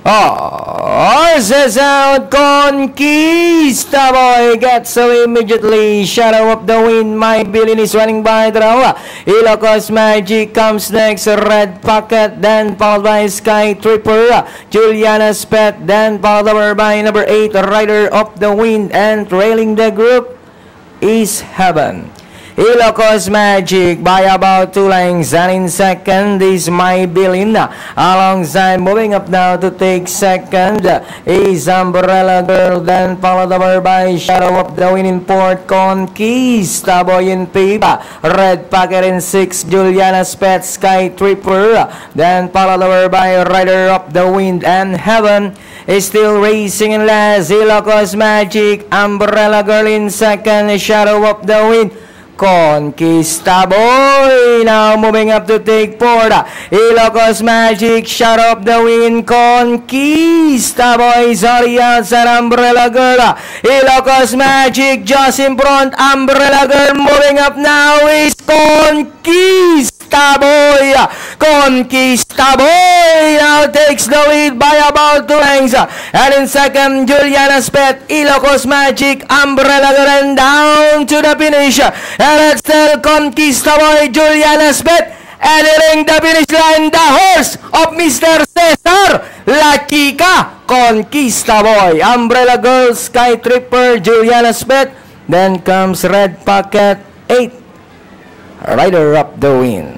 Horses out, Conquista Boy gets away immediately. Shadow of the Wind, My Billion is running by the row. Ilocos Magic comes next. Red Pocket, then followed by Sky Tripper. Juliana's Pet, then followed over by number 8, Rider of the Wind, and trailing the group is Heaven. Ilocos Magic by about 2 lengths, and in second is My Billion. Alongside, moving up now to take second is Umbrella Girl, then followed over by Shadow of the Wind in fourth, Conquista Boy in fifth, Red Pocket in sixth, Juliana's Pet, Sky Tripper, then followed over by Rider of the Wind, and Heaven is still racing in last. Ilocos Magic, Umbrella Girl in second, Shadow of the Wind, Conquista Boy now moving up to take fourth. Ilocos Magic, Shadow of the Wind, Conquista Boy sorry outside Umbrella Girl. Ilocos Magic just in front. Umbrella Girl moving up now is Conquista Boy. Conquista Boy now takes the lead by about 2 lengths. And in second, Juliana's Pet, Ilocos Magic, Umbrella Girl, and down to the finish. And it's still Conquista Boy, Juliana's Pet, entering the finish line, the horse of Mr. Cesar La Chica, Conquista Boy, Umbrella Girl, Sky Tripper, Juliana's Pet, then comes Red Pocket, 8, Rider of the Wind.